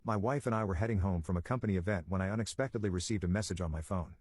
My wife and I were heading home from a company event when I unexpectedly received a message on my phone.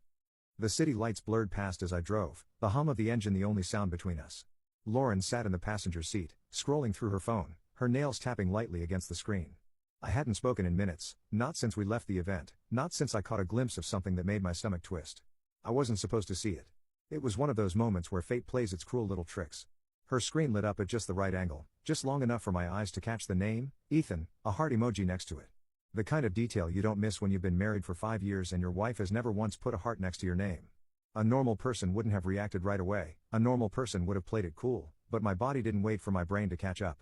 The city lights blurred past as I drove, the hum of the engine the only sound between us. Lauren sat in the passenger seat, scrolling through her phone, her nails tapping lightly against the screen. I hadn't spoken in minutes, not since we left the event, not since I caught a glimpse of something that made my stomach twist. I wasn't supposed to see it. It was one of those moments where fate plays its cruel little tricks. Her screen lit up at just the right angle, just long enough for my eyes to catch the name, Ethan, a heart emoji next to it. The kind of detail you don't miss when you've been married for 5 years and your wife has never once put a heart next to your name. A normal person wouldn't have reacted right away, a normal person would have played it cool, but my body didn't wait for my brain to catch up.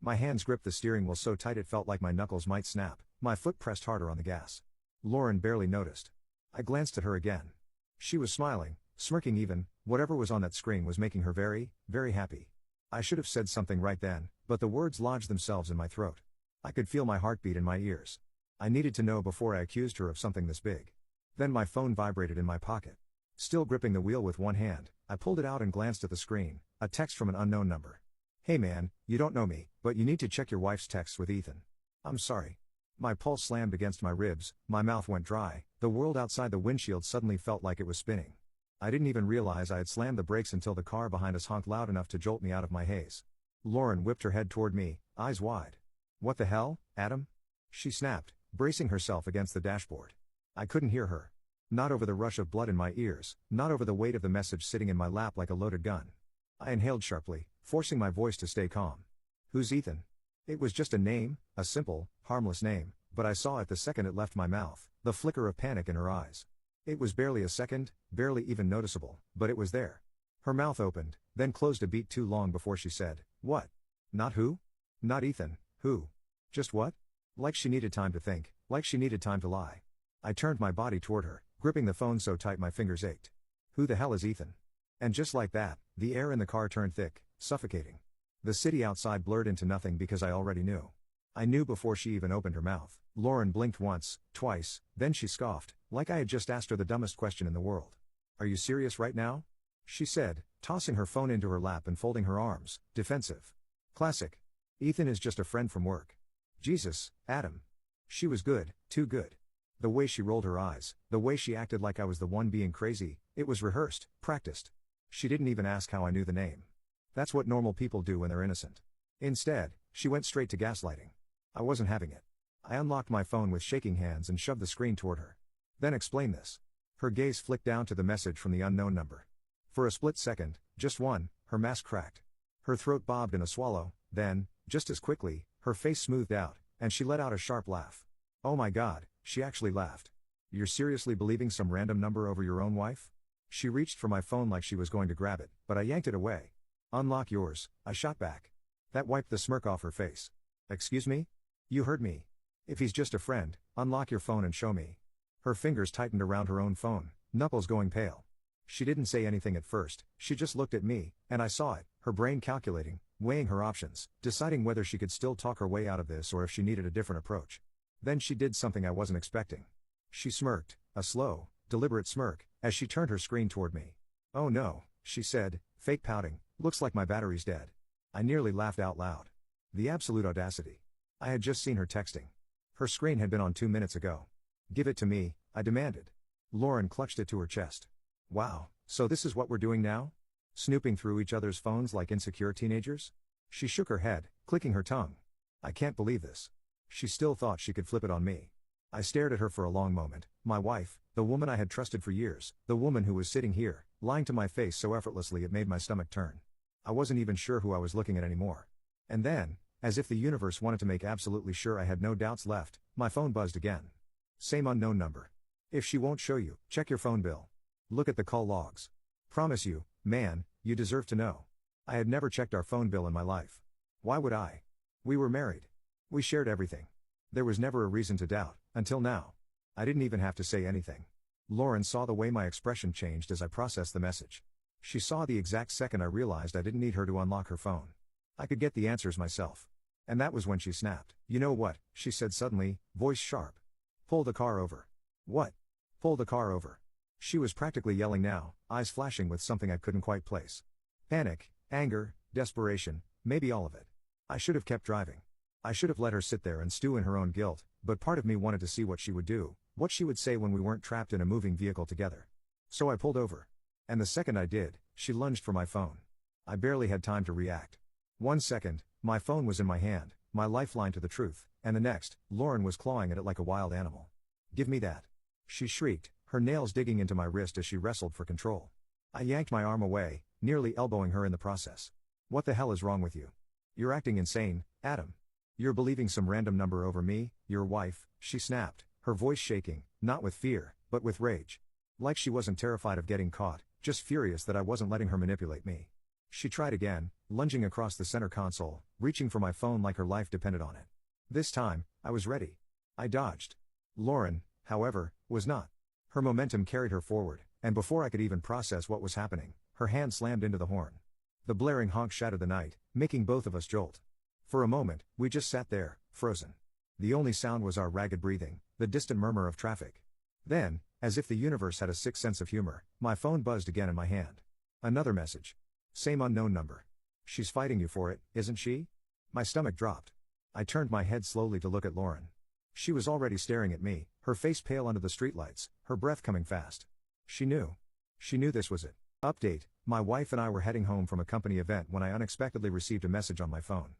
My hands gripped the steering wheel so tight it felt like my knuckles might snap, my foot pressed harder on the gas. Lauren barely noticed. I glanced at her again. She was smiling, smirking even, whatever was on that screen was making her very, very happy. I should have said something right then, but the words lodged themselves in my throat. I could feel my heartbeat in my ears. I needed to know before I accused her of something this big. Then my phone vibrated in my pocket. Still gripping the wheel with one hand, I pulled it out and glanced at the screen, a text from an unknown number. "Hey man, you don't know me, but you need to check your wife's texts with Ethan. I'm sorry." My pulse slammed against my ribs, my mouth went dry, the world outside the windshield suddenly felt like it was spinning. I didn't even realize I had slammed the brakes until the car behind us honked loud enough to jolt me out of my haze. Lauren whipped her head toward me, eyes wide. "What the hell, Adam?" she snapped, bracing herself against the dashboard. I couldn't hear her. Not over the rush of blood in my ears, not over the weight of the message sitting in my lap like a loaded gun. I inhaled sharply, forcing my voice to stay calm. "Who's Ethan?" It was just a name, a simple, harmless name, but I saw it the second it left my mouth, the flicker of panic in her eyes. It was barely a second, barely even noticeable, but it was there. Her mouth opened, then closed a beat too long before she said, "What? Not who? Not Ethan, who? Just what?" Like she needed time to think, like she needed time to lie. I turned my body toward her, gripping the phone so tight my fingers ached. "Who the hell is Ethan?" And just like that, the air in the car turned thick, suffocating. The city outside blurred into nothing because I already knew. I knew before she even opened her mouth. Lauren blinked once, twice, then she scoffed, like I had just asked her the dumbest question in the world. "Are you serious right now?" she said, tossing her phone into her lap and folding her arms, defensive. Classic. Ethan is just a friend from work. Jesus, Adam. She was good, too good. The way she rolled her eyes, the way she acted like I was the one being crazy, it was rehearsed, practiced. She didn't even ask how I knew the name. That's what normal people do when they're innocent. Instead, she went straight to gaslighting. I wasn't having it. I unlocked my phone with shaking hands and shoved the screen toward her. "Then explain this." Her gaze flicked down to the message from the unknown number. For a split second, just one, her mask cracked. Her throat bobbed in a swallow, then, just as quickly, her face smoothed out, and she let out a sharp laugh. "Oh my God," she actually laughed. "You're seriously believing some random number over your own wife?" She reached for my phone like she was going to grab it, but I yanked it away. "Unlock yours," I shot back. That wiped the smirk off her face. "Excuse me? You heard me. If he's just a friend, unlock your phone and show me." Her fingers tightened around her own phone, knuckles going pale. She didn't say anything at first, she just looked at me, and I saw it, her brain calculating, weighing her options, deciding whether she could still talk her way out of this or if she needed a different approach. Then she did something I wasn't expecting. She smirked, a slow, deliberate smirk, as she turned her screen toward me. "Oh no," she said, fake pouting, "looks like my battery's dead." I nearly laughed out loud. The absolute audacity. I had just seen her texting. Her screen had been on 2 minutes ago. "Give it to me," I demanded. Lauren clutched it to her chest. "Wow, so this is what we're doing now? Snooping through each other's phones like insecure teenagers?" She shook her head, clicking her tongue. "I can't believe this." She still thought she could flip it on me. I stared at her for a long moment, my wife, the woman I had trusted for years, the woman who was sitting here, lying to my face so effortlessly it made my stomach turn. I wasn't even sure who I was looking at anymore. And then, as if the universe wanted to make absolutely sure I had no doubts left, my phone buzzed again. Same unknown number. "If she won't show you, check your phone bill. Look at the call logs. Promise you, man, you deserve to know." I had never checked our phone bill in my life. Why would I? We were married. We shared everything. There was never a reason to doubt, until now. I didn't even have to say anything. Lauren saw the way my expression changed as I processed the message. She saw the exact second I realized I didn't need her to unlock her phone. I could get the answers myself. And that was when she snapped. "You know what," she said suddenly, voice sharp. "Pull the car over." "What?" "Pull the car over." She was practically yelling now, eyes flashing with something I couldn't quite place. Panic, anger, desperation, maybe all of it. I should have kept driving. I should have let her sit there and stew in her own guilt, but part of me wanted to see what she would do, what she would say when we weren't trapped in a moving vehicle together. So I pulled over. And the second I did, she lunged for my phone. I barely had time to react. 1 second, my phone was in my hand, my lifeline to the truth, and the next, Lauren was clawing at it like a wild animal. "Give me that!" she shrieked, her nails digging into my wrist as she wrestled for control. I yanked my arm away, nearly elbowing her in the process. "What the hell is wrong with you? You're acting insane, Adam. You're believing some random number over me, your wife," she snapped, her voice shaking, not with fear, but with rage. Like she wasn't terrified of getting caught, just furious that I wasn't letting her manipulate me. She tried again, lunging across the center console, reaching for my phone like her life depended on it. This time, I was ready. I dodged. Lauren, however, was not. Her momentum carried her forward, and before I could even process what was happening, her hand slammed into the horn. The blaring honk shattered the night, making both of us jolt. For a moment, we just sat there, frozen. The only sound was our ragged breathing, the distant murmur of traffic. Then, as if the universe had a sick sense of humor, my phone buzzed again in my hand. Another message. Same unknown number. "She's fighting you for it, isn't she?" My stomach dropped. I turned my head slowly to look at Lauren. She was already staring at me, her face pale under the streetlights, her breath coming fast. She knew. She knew this was it. Update: my wife and I were heading home from a company event when I unexpectedly received a message on my phone.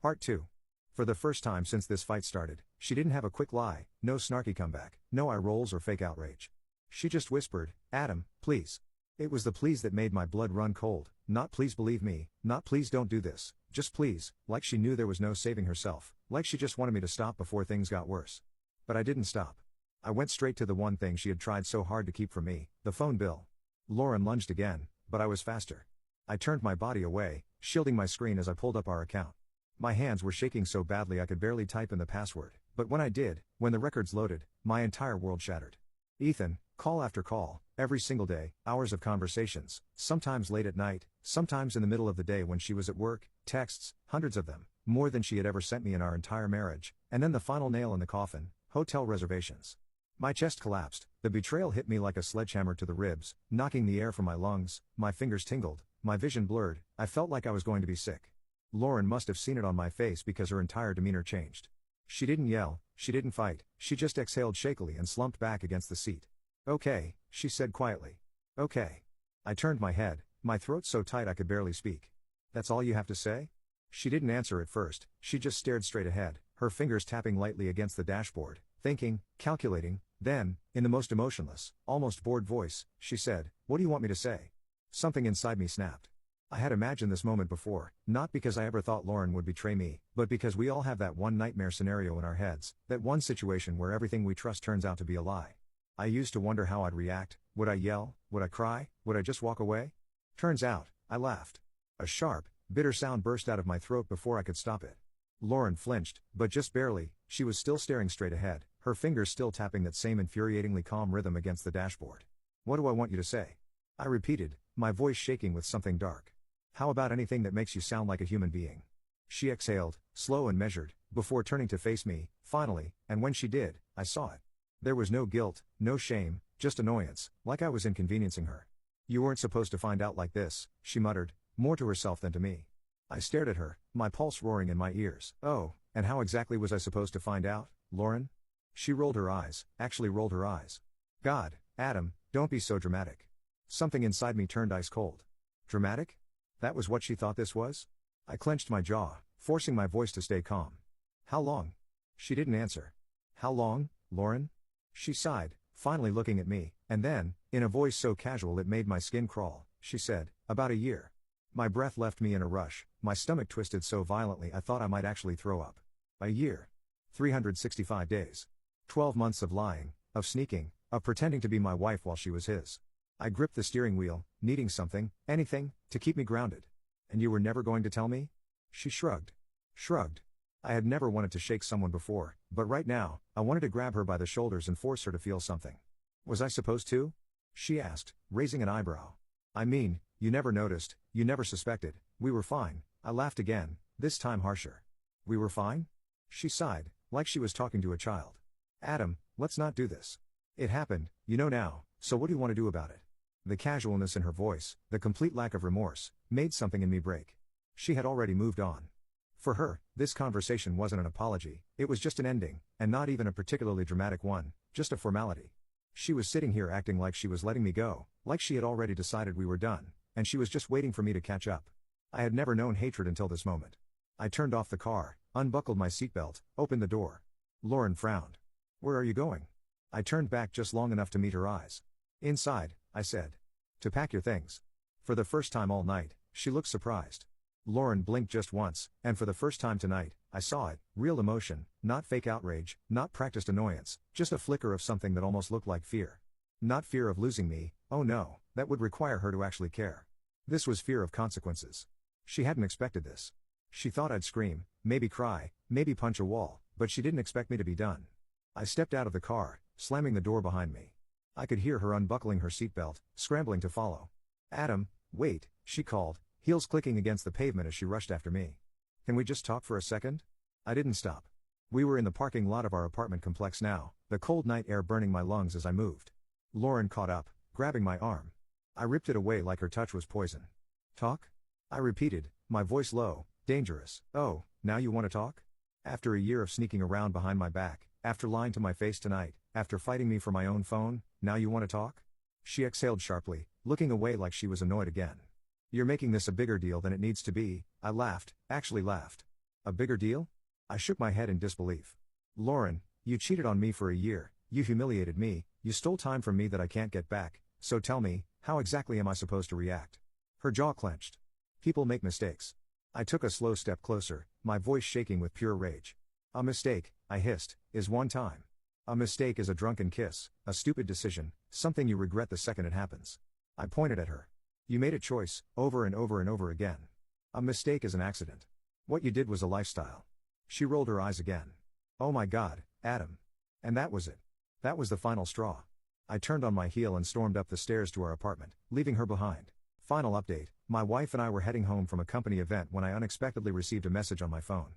Part 2. For the first time since this fight started, she didn't have a quick lie, no snarky comeback, no eye rolls or fake outrage. She just whispered, "Adam, please." It was the please that made my blood run cold, not "please believe me," not "please don't do this," just "please," like she knew there was no saving herself, like she just wanted me to stop before things got worse. But I didn't stop. I went straight to the one thing she had tried so hard to keep from me, the phone bill. Lauren lunged again, but I was faster. I turned my body away, shielding my screen as I pulled up our account. My hands were shaking so badly I could barely type in the password, but when I did, when the records loaded, my entire world shattered. Ethan, call after call, every single day, hours of conversations, sometimes late at night, sometimes in the middle of the day when she was at work, texts, hundreds of them, more than she had ever sent me in our entire marriage, and then the final nail in the coffin, hotel reservations. My chest collapsed, the betrayal hit me like a sledgehammer to the ribs, knocking the air from my lungs, my fingers tingled, my vision blurred, I felt like I was going to be sick. Lauren must have seen it on my face because her entire demeanor changed. She didn't yell, she didn't fight, she just exhaled shakily and slumped back against the seat. "Okay," she said quietly. "Okay." I turned my head, my throat so tight I could barely speak. "That's all you have to say?" She didn't answer at first, she just stared straight ahead, her fingers tapping lightly against the dashboard, thinking, calculating. Then, in the most emotionless, almost bored voice, she said, "What do you want me to say?" Something inside me snapped. I had imagined this moment before, not because I ever thought Lauren would betray me, but because we all have that one nightmare scenario in our heads, that one situation where everything we trust turns out to be a lie. I used to wonder how I'd react. Would I yell? Would I cry? Would I just walk away? Turns out, I laughed. A sharp, bitter sound burst out of my throat before I could stop it. Lauren flinched, but just barely. She was still staring straight ahead, her fingers still tapping that same infuriatingly calm rhythm against the dashboard. "What do I want you to say?" I repeated, my voice shaking with something dark. "How about anything that makes you sound like a human being?" She exhaled, slow and measured, before turning to face me, finally, and when she did, I saw it. There was no guilt, no shame, just annoyance, like I was inconveniencing her. "You weren't supposed to find out like this," she muttered, more to herself than to me. I stared at her, my pulse roaring in my ears. "Oh, and how exactly was I supposed to find out, Lauren?" She rolled her eyes, actually rolled her eyes. "God, Adam, don't be so dramatic." Something inside me turned ice cold. Dramatic? That was what she thought this was? I clenched my jaw, forcing my voice to stay calm. "How long?" She didn't answer. "How long, Lauren?" She sighed, finally looking at me, and then, in a voice so casual it made my skin crawl, she said, "About a year." My breath left me in a rush, my stomach twisted so violently I thought I might actually throw up. A year. 365 days. 12 months of lying, of sneaking, of pretending to be my wife while she was his. I gripped the steering wheel, needing something, anything, to keep me grounded. "And you were never going to tell me?" She shrugged. Shrugged. I had never wanted to shake someone before, but right now, I wanted to grab her by the shoulders and force her to feel something. "Was I supposed to?" she asked, raising an eyebrow. "I mean, you never noticed, you never suspected, we were fine." I laughed again, this time harsher. "We were fine?" She sighed, like she was talking to a child. "Adam, let's not do this. It happened, you know now, so what do you want to do about it?" The casualness in her voice, the complete lack of remorse, made something in me break. She had already moved on. For her, this conversation wasn't an apology, it was just an ending, and not even a particularly dramatic one, just a formality. She was sitting here acting like she was letting me go, like she had already decided we were done, and she was just waiting for me to catch up. I had never known hatred until this moment. I turned off the car, unbuckled my seatbelt, opened the door. Lauren frowned. "Where are you going?" I turned back just long enough to meet her eyes. "Inside," I said. "To pack your things." For the first time all night, she looked surprised. Lauren blinked just once, and for the first time tonight, I saw it, real emotion, not fake outrage, not practiced annoyance, just a flicker of something that almost looked like fear. Not fear of losing me, oh no, that would require her to actually care. This was fear of consequences. She hadn't expected this. She thought I'd scream, maybe cry, maybe punch a wall, but she didn't expect me to be done. I stepped out of the car, slamming the door behind me. I could hear her unbuckling her seatbelt, scrambling to follow. "Adam, wait," she called, heels clicking against the pavement as she rushed after me. "Can we just talk for a second?" I didn't stop. We were in the parking lot of our apartment complex now, the cold night air burning my lungs as I moved. Lauren caught up, grabbing my arm. I ripped it away like her touch was poison. "Talk?" I repeated, my voice low, dangerous. "Oh, now you want to talk? After a year of sneaking around behind my back, after lying to my face tonight, after fighting me for my own phone, now you want to talk?" She exhaled sharply, looking away like she was annoyed again. "You're making this a bigger deal than it needs to be," I laughed, actually laughed. "A bigger deal?" I shook my head in disbelief. "Lauren, you cheated on me for a year, you humiliated me, you stole time from me that I can't get back, so tell me, how exactly am I supposed to react?" Her jaw clenched. "People make mistakes." I took a slow step closer, my voice shaking with pure rage. "A mistake," I hissed, "is one time. A mistake is a drunken kiss, a stupid decision, something you regret the second it happens." I pointed at her. "You made a choice, over and over and over again. A mistake is an accident. What you did was a lifestyle." She rolled her eyes again. "Oh my God, Adam." And that was it. That was the final straw. I turned on my heel and stormed up the stairs to our apartment, leaving her behind. Final update, my wife and I were heading home from a company event when I unexpectedly received a message on my phone.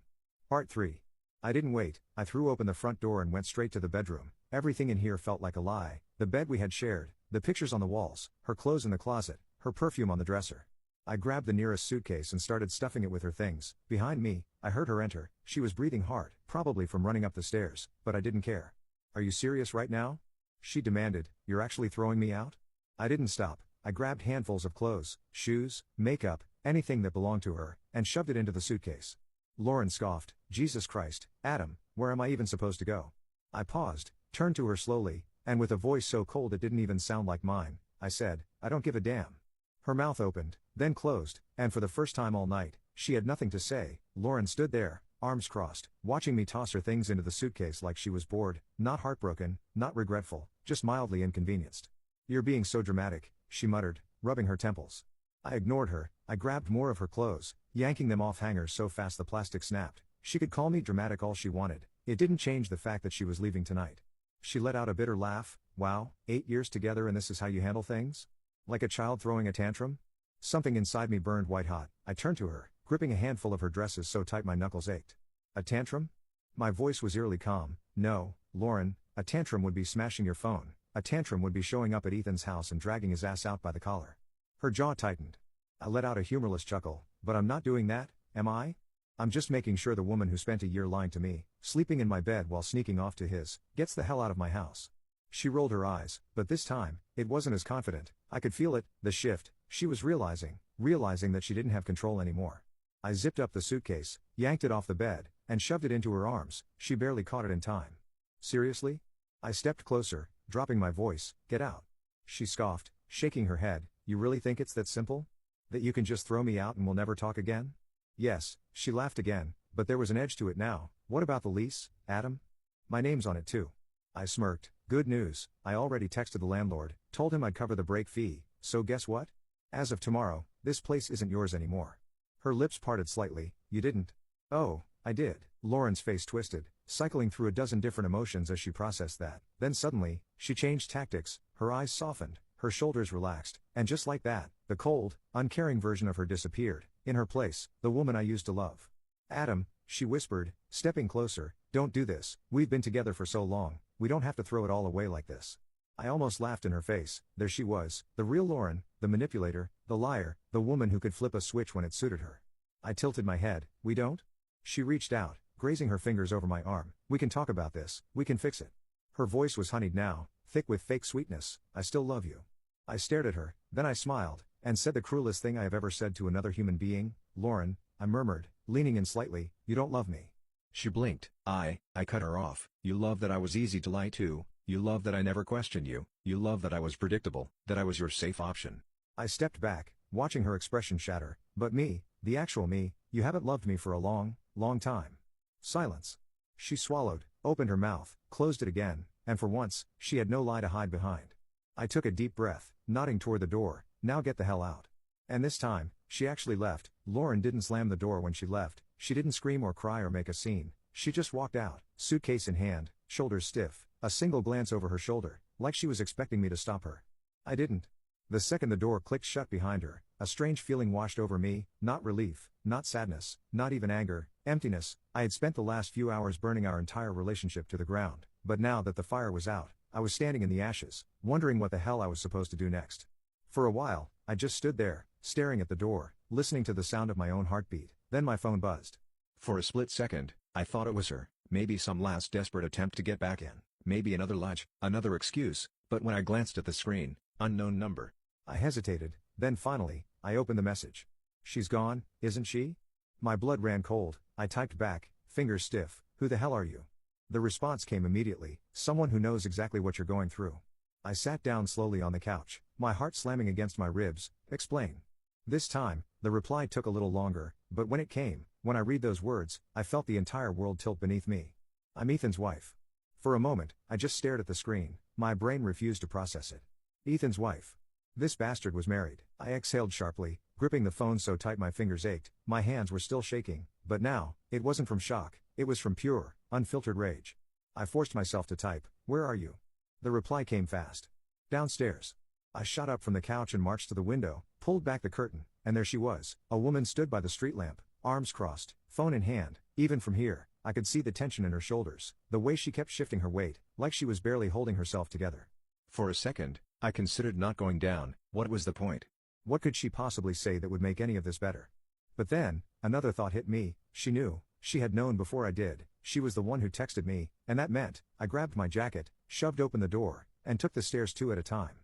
Part 3. I didn't wait, I threw open the front door and went straight to the bedroom. Everything in here felt like a lie, the bed we had shared, the pictures on the walls, her clothes in the closet, her perfume on the dresser. I grabbed the nearest suitcase and started stuffing it with her things. Behind me, I heard her enter. She was breathing hard, probably from running up the stairs, but I didn't care. "Are you serious right now?" she demanded. "You're actually throwing me out?" I didn't stop. I grabbed handfuls of clothes, shoes, makeup, anything that belonged to her, and shoved it into the suitcase. Lauren scoffed. "Jesus Christ, Adam, where am I even supposed to go?" I paused, turned to her slowly, and with a voice so cold it didn't even sound like mine, I said, "I don't give a damn." Her mouth opened, then closed, and for the first time all night, she had nothing to say. Lauren stood there, arms crossed, watching me toss her things into the suitcase like she was bored, not heartbroken, not regretful, just mildly inconvenienced. "You're being so dramatic," she muttered, rubbing her temples. I ignored her. I grabbed more of her clothes, yanking them off hangers so fast the plastic snapped. She could call me dramatic all she wanted, it didn't change the fact that she was leaving tonight. She let out a bitter laugh. "Wow, 8 years together and this is how you handle things? Like a child throwing a tantrum?" Something inside me burned white hot. I turned to her, gripping a handful of her dresses so tight my knuckles ached. "A tantrum?" My voice was eerily calm. "No, Lauren, a tantrum would be smashing your phone. A tantrum would be showing up at Ethan's house and dragging his ass out by the collar." Her jaw tightened. I let out a humorless chuckle. "But I'm not doing that, am I? I'm just making sure the woman who spent a year lying to me, sleeping in my bed while sneaking off to his, gets the hell out of my house." She rolled her eyes, but this time, it wasn't as confident. I could feel it, the shift. She was realizing that she didn't have control anymore. I zipped up the suitcase, yanked it off the bed, and shoved it into her arms. She barely caught it in time. "Seriously?" I stepped closer, dropping my voice. "Get out." She scoffed, shaking her head. "You really think it's that simple? That you can just throw me out and we'll never talk again?" "Yes," she laughed again, but there was an edge to it now. "What about the lease, Adam? My name's on it too." I smirked. "Good news, I already texted the landlord, told him I'd cover the break fee, so guess what? As of tomorrow, this place isn't yours anymore." Her lips parted slightly. "You didn't?" "Oh, I did." Lauren's face twisted, cycling through a dozen different emotions as she processed that. Then suddenly, she changed tactics, her eyes softened, her shoulders relaxed, and just like that, the cold, uncaring version of her disappeared. In her place, the woman I used to love. "Adam," she whispered, stepping closer, "don't do this. We've been together for so long, we don't have to throw it all away like this." I almost laughed in her face. There she was, the real Lauren, the manipulator, the liar, the woman who could flip a switch when it suited her. I tilted my head. "We don't?" She reached out, grazing her fingers over my arm. We can talk about this, we can fix it. Her voice was honeyed now, thick with fake sweetness. I still love you. I stared at her, then I smiled, and said the cruelest thing I have ever said to another human being. Lauren, I murmured, leaning in slightly, you don't love me. She blinked. I cut her off. You love that I was easy to lie to, you love that I never questioned you, you love that I was predictable, that I was your safe option. I stepped back, watching her expression shatter. But me, the actual me, you haven't loved me for a long, long time. Silence. She swallowed, opened her mouth, closed it again, and for once, she had no lie to hide behind. I took a deep breath, nodding toward the door. Now get the hell out. And this time, she actually left. Lauren didn't slam the door when she left, she didn't scream or cry or make a scene, she just walked out, suitcase in hand, shoulders stiff, a single glance over her shoulder, like she was expecting me to stop her. I didn't. The second the door clicked shut behind her, a strange feeling washed over me, not relief, not sadness, not even anger, emptiness. I had spent the last few hours burning our entire relationship to the ground, but now that the fire was out, I was standing in the ashes, wondering what the hell I was supposed to do next. For a while, I just stood there, staring at the door, listening to the sound of my own heartbeat. Then my phone buzzed. For a split second, I thought it was her, maybe some last desperate attempt to get back in, maybe another lunch, another excuse, but when I glanced at the screen, unknown number. I hesitated, then finally, I opened the message. She's gone, isn't she? My blood ran cold. I typed back, fingers stiff, who the hell are you? The response came immediately, someone who knows exactly what you're going through. I sat down slowly on the couch, my heart slamming against my ribs. Explain. This time, the reply took a little longer, but when it came, when I read those words, I felt the entire world tilt beneath me. I'm Ethan's wife. For a moment, I just stared at the screen, my brain refused to process it. Ethan's wife. This bastard was married. I exhaled sharply, gripping the phone so tight my fingers ached. My hands were still shaking, but now, it wasn't from shock, it was from pure, unfiltered rage. I forced myself to type, where are you? The reply came fast. Downstairs. I shot up from the couch and marched to the window, pulled back the curtain, and there she was. A woman stood by the street lamp, arms crossed, phone in hand. Even from here, I could see the tension in her shoulders, the way she kept shifting her weight, like she was barely holding herself together. For a second, I considered not going down. What was the point? What could she possibly say that would make any of this better? But then, another thought hit me. She knew, she had known before I did. She was the one who texted me, and that meant, I grabbed my jacket, shoved open the door, and took the stairs 2 at a time.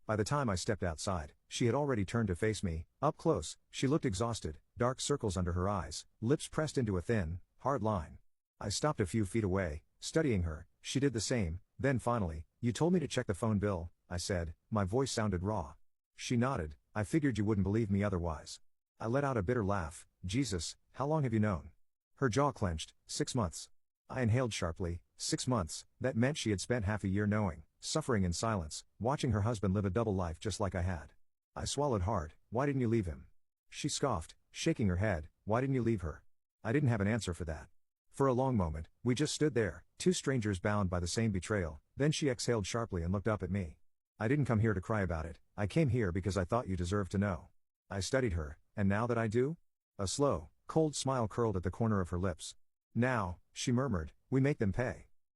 By the time I stepped outside, she had already turned to face me. Up close, she looked exhausted, dark circles under her eyes, lips pressed into a thin, hard line. I stopped a few feet away, studying her. She did the same. Then finally, you told me to check the phone bill, I said. My voice sounded raw. She nodded. I figured you wouldn't believe me otherwise. I let out a bitter laugh. Jesus, how long have you known? Her jaw clenched. 6 months. I inhaled sharply. 6 months, that meant she had spent half a year knowing, suffering in silence, watching her husband live a double life just like I had. I swallowed hard. Why didn't you leave him? She scoffed, shaking her head. Why didn't you leave her? I didn't have an answer for that. For a long moment, we just stood there, two strangers bound by the same betrayal. Then she exhaled sharply and looked up at me. I didn't come here to cry about it, I came here because I thought you deserved to know. I studied her, and now that I do? A slow, cold smile curled at the corner of her lips. Now, she murmured, we make them pay.